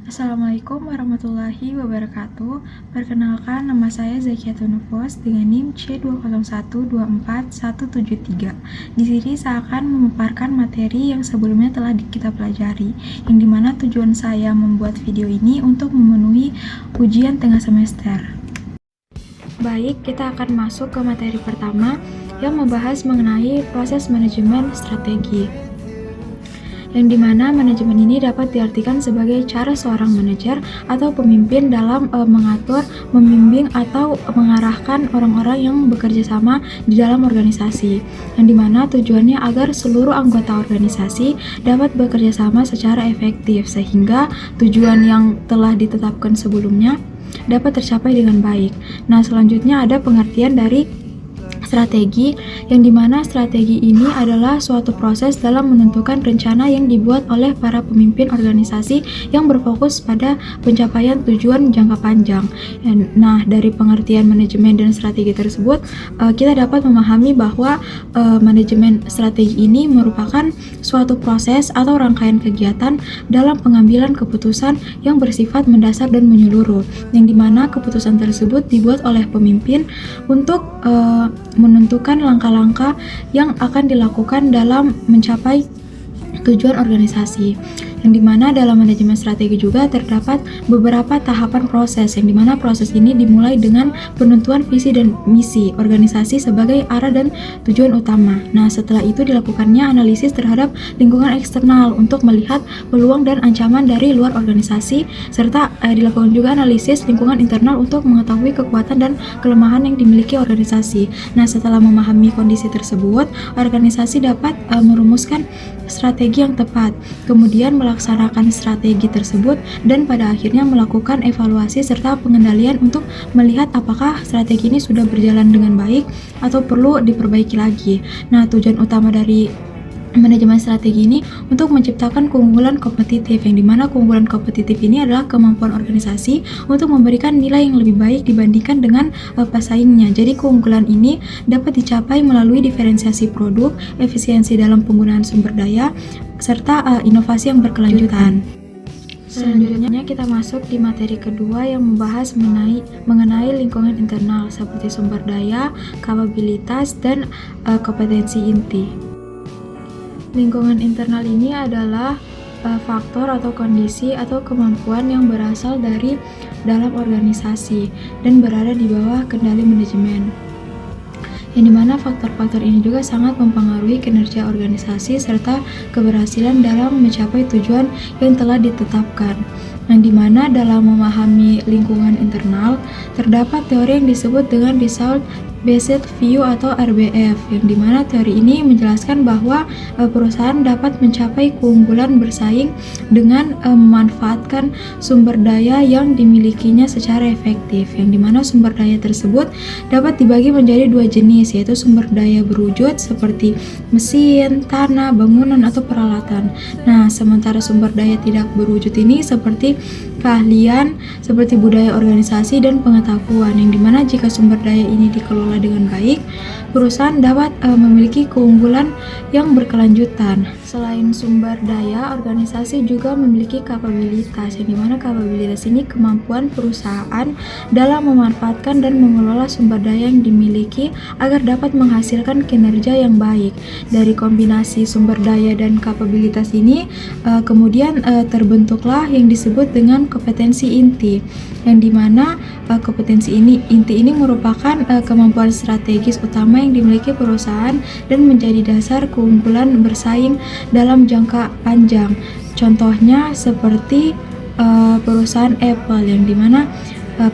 Assalamualaikum warahmatullahi wabarakatuh. Perkenalkan, nama saya Zakiatun Nufus dengan NIM C201241173. Di sini saya akan memaparkan materi yang sebelumnya telah kita pelajari, yang dimana tujuan saya membuat video ini untuk memenuhi ujian tengah semester. Baik, kita akan masuk ke materi pertama yang membahas mengenai proses manajemen strategi, yang dimana manajemen ini dapat diartikan sebagai cara seorang manajer atau pemimpin dalam mengatur, membimbing, atau mengarahkan orang-orang yang bekerja sama di dalam organisasi, yang dimana tujuannya agar seluruh anggota organisasi dapat bekerja sama secara efektif sehingga tujuan yang telah ditetapkan sebelumnya dapat tercapai dengan baik. Nah, selanjutnya ada pengertian dari strategi, yang dimana strategi ini adalah suatu proses dalam menentukan rencana yang dibuat oleh para pemimpin organisasi yang berfokus pada pencapaian tujuan jangka panjang. Nah, dari pengertian manajemen dan strategi tersebut, kita dapat memahami bahwa manajemen strategi ini merupakan suatu proses atau rangkaian kegiatan dalam pengambilan keputusan yang bersifat mendasar dan menyeluruh, yang dimana keputusan tersebut dibuat oleh pemimpin untuk menentukan langkah-langkah yang akan dilakukan dalam mencapai tujuan organisasi, yang dimana dalam manajemen strategi juga terdapat beberapa tahapan proses, yang dimana proses ini dimulai dengan penentuan visi dan misi organisasi sebagai arah dan tujuan utama. Nah, setelah itu dilakukannya analisis terhadap lingkungan eksternal untuk melihat peluang dan ancaman dari luar organisasi, serta dilakukan juga analisis lingkungan internal untuk mengetahui kekuatan dan kelemahan yang dimiliki organisasi. Nah, setelah memahami kondisi tersebut, organisasi dapat merumuskan strategi yang tepat, kemudian melaksanakan strategi tersebut, dan pada akhirnya melakukan evaluasi serta pengendalian untuk melihat apakah strategi ini sudah berjalan dengan baik atau perlu diperbaiki lagi. Nah, tujuan utama dari manajemen strategi ini untuk menciptakan keunggulan kompetitif, yang dimana keunggulan kompetitif ini adalah kemampuan organisasi untuk memberikan nilai yang lebih baik dibandingkan dengan pesaingnya. Jadi keunggulan ini dapat dicapai melalui diferensiasi produk, efisiensi dalam penggunaan sumber daya, serta inovasi yang berkelanjutan. Selanjutnya kita masuk di materi kedua yang membahas mengenai lingkungan internal seperti sumber daya, kapabilitas, dan kompetensi inti. Lingkungan internal ini adalah faktor atau kondisi atau kemampuan yang berasal dari dalam organisasi dan berada di bawah kendali manajemen, yang dimana faktor-faktor ini juga sangat mempengaruhi kinerja organisasi serta keberhasilan dalam mencapai tujuan yang telah ditetapkan. Yang dimana dalam memahami lingkungan internal terdapat teori yang disebut dengan Result Based View atau RBF, yang dimana teori ini menjelaskan bahwa perusahaan dapat mencapai keunggulan bersaing dengan memanfaatkan sumber daya yang dimilikinya secara efektif, yang dimana sumber daya tersebut dapat dibagi menjadi dua jenis, yaitu sumber daya berwujud seperti mesin, tanah, bangunan, atau peralatan. Nah, sementara sumber daya tidak berwujud ini seperti keahlian, seperti budaya organisasi dan pengetahuan, yang dimana jika sumber daya ini dikelola dengan baik, perusahaan dapat memiliki keunggulan yang berkelanjutan. Selain sumber daya, organisasi juga memiliki kapabilitas, yang dimana kapabilitas ini kemampuan perusahaan dalam memanfaatkan dan mengelola sumber daya yang dimiliki agar dapat menghasilkan kinerja yang baik. Dari kombinasi sumber daya dan kapabilitas ini kemudian terbentuklah yang disebut dengan kompetensi inti, yang dimana kompetensi inti ini merupakan kemampuan strategis utama yang dimiliki perusahaan dan menjadi dasar keunggulan bersaing dalam jangka panjang. Contohnya seperti perusahaan Apple, yang dimana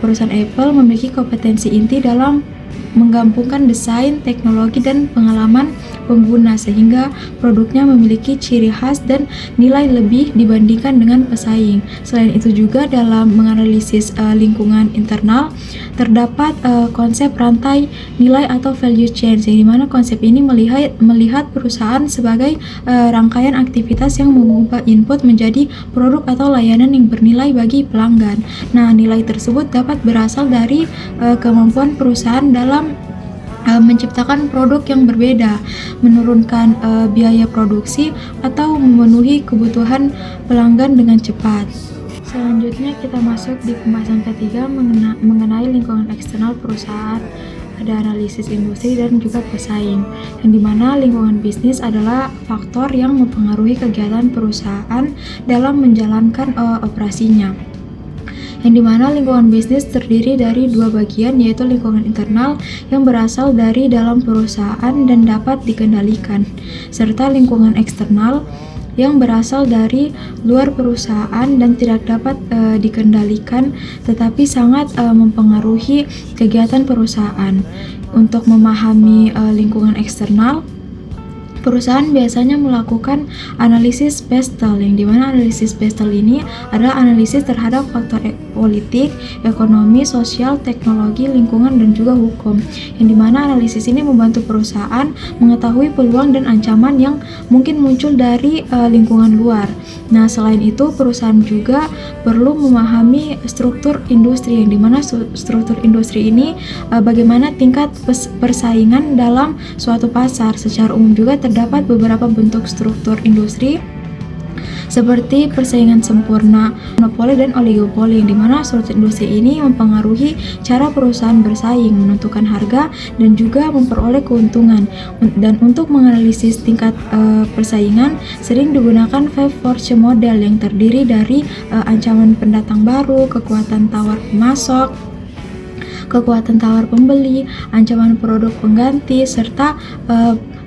perusahaan Apple memiliki kompetensi inti dalam menggabungkan desain, teknologi, dan pengalaman pengguna sehingga produknya memiliki ciri khas dan nilai lebih dibandingkan dengan pesaing. Selain itu juga dalam menganalisis lingkungan internal terdapat konsep rantai nilai atau value chain, yang dimana konsep ini melihat perusahaan sebagai rangkaian aktivitas yang mengubah input menjadi produk atau layanan yang bernilai bagi pelanggan. Nah, nilai tersebut dapat berasal dari kemampuan perusahaan dalam menciptakan produk yang berbeda, menurunkan biaya produksi, atau memenuhi kebutuhan pelanggan dengan cepat. Selanjutnya kita masuk di pembahasan ketiga mengenai lingkungan eksternal perusahaan. Ada analisis industri dan juga pesaing, yang dimana lingkungan bisnis adalah faktor yang mempengaruhi kegiatan perusahaan dalam menjalankan operasinya. Yang dimana lingkungan bisnis terdiri dari dua bagian, yaitu lingkungan internal yang berasal dari dalam perusahaan dan dapat dikendalikan, serta lingkungan eksternal yang berasal dari luar perusahaan dan tidak dapat dikendalikan tetapi sangat mempengaruhi kegiatan perusahaan. Untuk memahami lingkungan eksternal, perusahaan biasanya melakukan analisis PESTEL, yang dimana analisis PESTEL ini adalah analisis terhadap faktor politik, ekonomi, sosial, teknologi, lingkungan, dan juga hukum, yang dimana analisis ini membantu perusahaan mengetahui peluang dan ancaman yang mungkin muncul dari lingkungan luar. Nah, selain itu perusahaan juga perlu memahami struktur industri, yang dimana struktur industri ini bagaimana tingkat persaingan dalam suatu pasar. Secara umum juga terdapat beberapa bentuk struktur industri seperti persaingan sempurna, monopoli, dan oligopoli, yang dimana struktur industri ini mempengaruhi cara perusahaan bersaing, menentukan harga, dan juga memperoleh keuntungan. Dan untuk menganalisis tingkat persaingan, sering digunakan five force model yang terdiri dari ancaman pendatang baru, kekuatan tawar pemasok, kekuatan tawar pembeli, ancaman produk pengganti, serta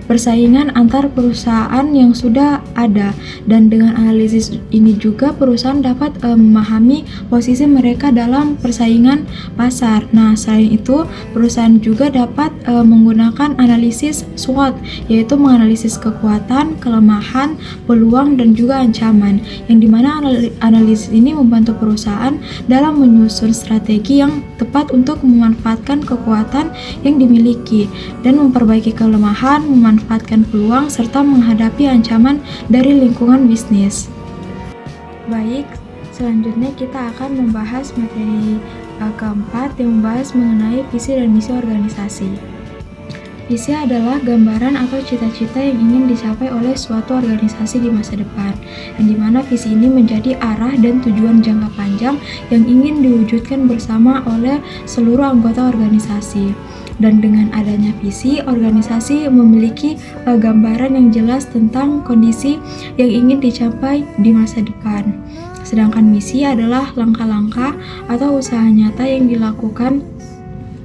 persaingan antar perusahaan yang sudah ada. Dan dengan analisis ini juga perusahaan dapat memahami posisi mereka dalam persaingan pasar. Nah, selain itu perusahaan juga dapat menggunakan analisis SWOT, yaitu menganalisis kekuatan, kelemahan, peluang, dan juga ancaman, yang dimana analisis ini membantu perusahaan dalam menyusun strategi yang tepat untuk memanfaatkan kekuatan yang dimiliki dan memperbaiki kelemahan, memanfaatkan peluang, serta menghadapi ancaman dari lingkungan bisnis. Baik, selanjutnya kita akan membahas materi keempat yang membahas mengenai visi dan misi organisasi. Visi adalah gambaran atau cita-cita yang ingin dicapai oleh suatu organisasi di masa depan, yang dimana visi ini menjadi arah dan tujuan jangka panjang yang ingin diwujudkan bersama oleh seluruh anggota organisasi. Dan dengan adanya visi, organisasi memiliki gambaran yang jelas tentang kondisi yang ingin dicapai di masa depan. Sedangkan misi adalah langkah-langkah atau usaha nyata yang dilakukan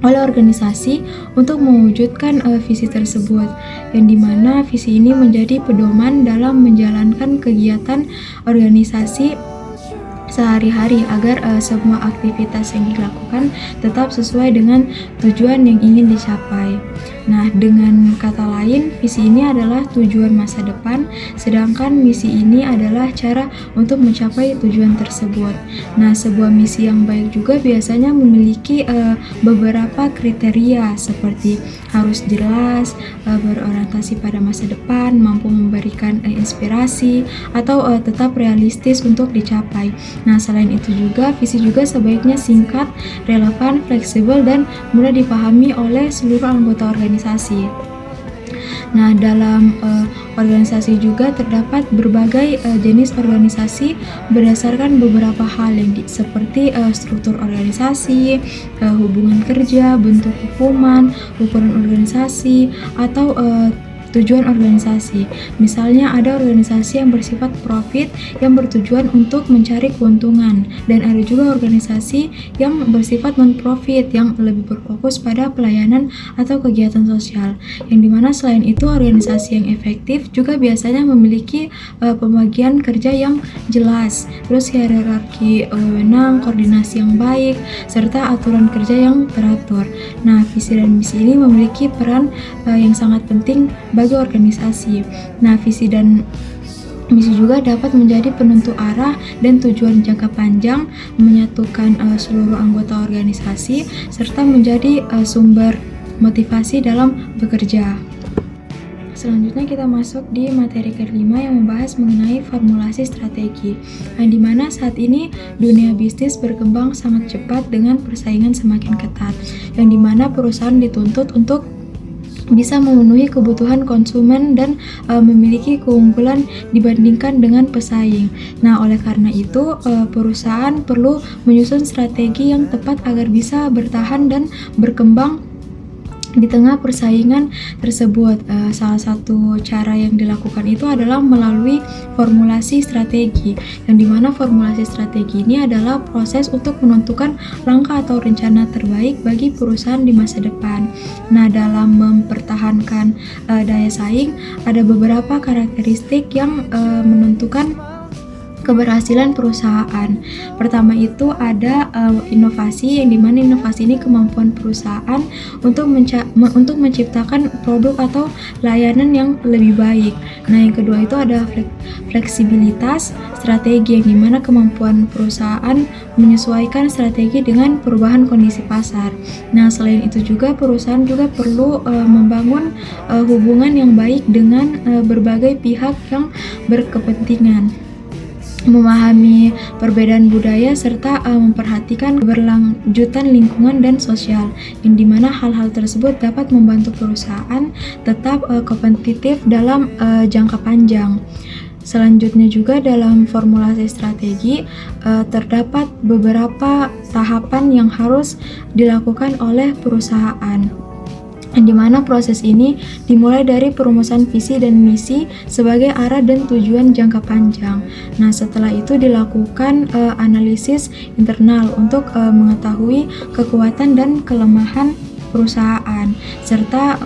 oleh organisasi untuk mewujudkan visi tersebut, yang dimana visi ini menjadi pedoman dalam menjalankan kegiatan organisasi sehari-hari agar semua aktivitas yang dilakukan tetap sesuai dengan tujuan yang ingin dicapai. Nah, dengan kata lain, visi ini adalah tujuan masa depan, sedangkan misi ini adalah cara untuk mencapai tujuan tersebut. Nah, sebuah misi yang baik juga biasanya memiliki beberapa kriteria seperti harus jelas, berorientasi pada masa depan, mampu memberikan inspirasi, atau tetap realistis untuk dicapai. Nah, selain itu juga, visi juga sebaiknya singkat, relevan, fleksibel, dan mudah dipahami oleh seluruh anggota organisasi. Nah, dalam organisasi juga terdapat berbagai jenis organisasi berdasarkan beberapa hal yang seperti struktur organisasi, hubungan kerja, bentuk hukuman, ukuran organisasi, atau tujuan organisasi. Misalnya ada organisasi yang bersifat profit yang bertujuan untuk mencari keuntungan, dan ada juga organisasi yang bersifat non-profit yang lebih berfokus pada pelayanan atau kegiatan sosial. Yang dimana selain itu organisasi yang efektif juga biasanya memiliki pembagian kerja yang jelas, terus hierarki wewenang, koordinasi yang baik, serta aturan kerja yang teratur. Nah, visi dan misi ini memiliki peran yang sangat penting bagi organisasi. Nah, visi dan misi juga dapat menjadi penentu arah dan tujuan jangka panjang, menyatukan seluruh anggota organisasi, serta menjadi sumber motivasi dalam bekerja. Selanjutnya kita masuk di materi kelima yang membahas mengenai formulasi strategi, yang dimana saat ini dunia bisnis berkembang sangat cepat dengan persaingan semakin ketat, yang dimana perusahaan dituntut untuk bisa memenuhi kebutuhan konsumen dan memiliki keunggulan dibandingkan dengan pesaing. Nah, oleh karena itu perusahaan perlu menyusun strategi yang tepat agar bisa bertahan dan berkembang di tengah persaingan tersebut. Salah satu cara yang dilakukan itu adalah melalui formulasi strategi, yang dimana formulasi strategi ini adalah proses untuk menentukan langkah atau rencana terbaik bagi perusahaan di masa depan. Nah, dalam mempertahankan daya saing, ada beberapa karakteristik yang menentukan keberhasilan perusahaan. Pertama itu ada inovasi, yang dimana inovasi ini kemampuan perusahaan untuk menciptakan produk atau layanan yang lebih baik. Nah, yang kedua itu ada fleksibilitas strategi, yang dimana kemampuan perusahaan menyesuaikan strategi dengan perubahan kondisi pasar. Nah, selain itu juga perusahaan juga perlu membangun hubungan yang baik dengan berbagai pihak yang berkepentingan, memahami perbedaan budaya, serta memperhatikan keberlanjutan lingkungan dan sosial, yang dimana hal-hal tersebut dapat membantu perusahaan tetap kompetitif dalam jangka panjang. Selanjutnya juga dalam formulasi strategi terdapat beberapa tahapan yang harus dilakukan oleh perusahaan, di mana proses ini dimulai dari perumusan visi dan misi sebagai arah dan tujuan jangka panjang. Nah, setelah itu dilakukan analisis internal untuk mengetahui kekuatan dan kelemahan perusahaan, serta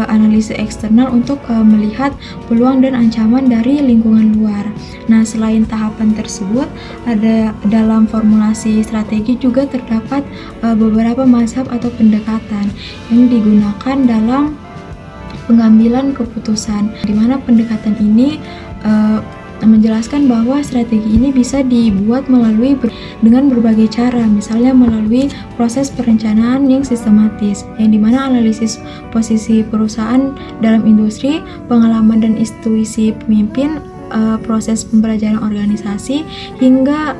analisis eksternal untuk melihat peluang dan ancaman dari lingkungan luar. Nah, selain tahapan tersebut, ada dalam formulasi strategi juga terdapat beberapa mazhab atau pendekatan yang digunakan dalam pengambilan keputusan, di mana pendekatan ini menjelaskan bahwa strategi ini bisa dibuat dengan berbagai cara, misalnya melalui proses perencanaan yang sistematis, yang dimana analisis posisi perusahaan dalam industri, pengalaman dan intuisi pemimpin, proses pembelajaran organisasi, hingga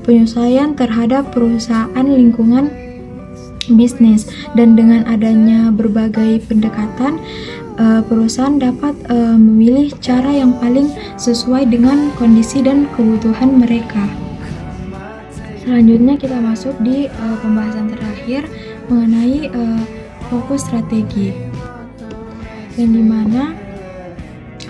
penyesuaian terhadap perusahaan lingkungan bisnis. Dan dengan adanya berbagai pendekatan, perusahaan dapat memilih cara yang paling sesuai dengan kondisi dan kebutuhan mereka. Selanjutnya kita masuk di pembahasan terakhir mengenai fokus strategi, yang dimana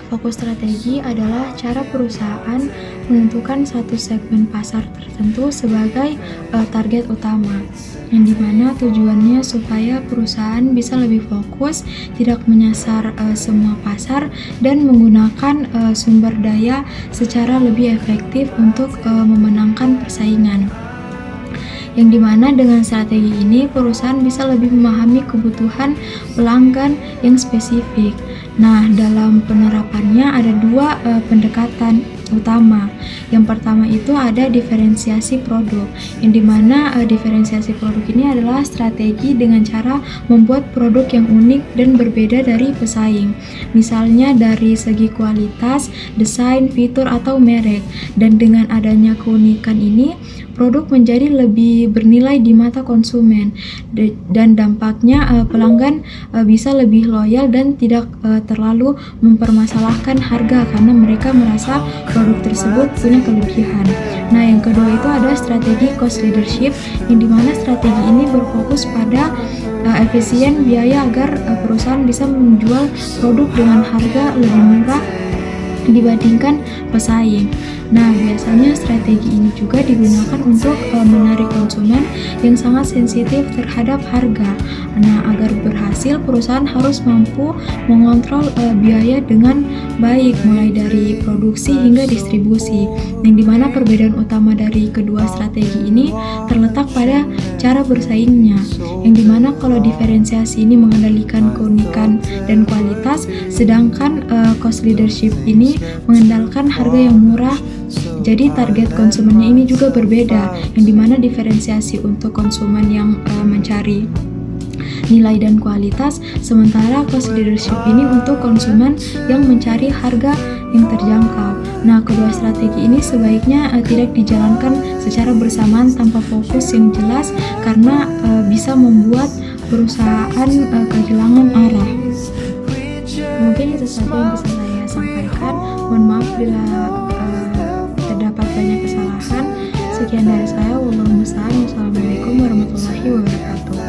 fokus strategi adalah cara perusahaan menentukan satu segmen pasar tertentu sebagai target utama, yang dimana tujuannya supaya perusahaan bisa lebih fokus, tidak menyasar semua pasar, dan menggunakan sumber daya secara lebih efektif untuk memenangkan persaingan. Yang dimana dengan strategi ini perusahaan bisa lebih memahami kebutuhan pelanggan yang spesifik. Nah, dalam penerapannya ada dua pendekatan utama. Yang pertama itu ada diferensiasi produk, yang dimana diferensiasi produk ini adalah strategi dengan cara membuat produk yang unik dan berbeda dari pesaing, misalnya dari segi kualitas, desain, fitur, atau merek. Dan dengan adanya keunikan ini, produk menjadi lebih bernilai di mata konsumen, dan dampaknya pelanggan bisa lebih loyal dan tidak terlalu mempermasalahkan harga karena mereka merasa produk tersebut punya kelebihan. Nah, yang kedua itu ada strategi cost leadership, yang dimana strategi ini berfokus pada efisien biaya agar perusahaan bisa menjual produk dengan harga lebih murah dibandingkan pesaing. Nah, biasanya strategi ini juga digunakan untuk menarik konsumen yang sangat sensitif terhadap harga. Nah, agar berhasil, perusahaan harus mampu mengontrol biaya dengan baik, mulai dari produksi hingga distribusi. Yang dimana perbedaan utama dari kedua strategi ini terletak pada cara bersaingnya. Yang dimana kalau diferensiasi ini mengendalikan keunikan dan kualitas, sedangkan cost leadership ini mengandalkan harga yang murah. Jadi target konsumennya ini juga berbeda, yang dimana diferensiasi untuk konsumen yang mencari nilai dan kualitas, sementara cost leadership ini untuk konsumen yang mencari harga yang terjangkau. Nah, kedua strategi ini sebaiknya tidak dijalankan secara bersamaan tanpa fokus yang jelas, karena bisa membuat perusahaan kehilangan arah. Mungkin itu saja yang bisa saya sampaikan. Mohon maaf bila terdapat banyak kesalahan. Sekian dari saya. Wassalamualaikum warahmatullahi wabarakatuh.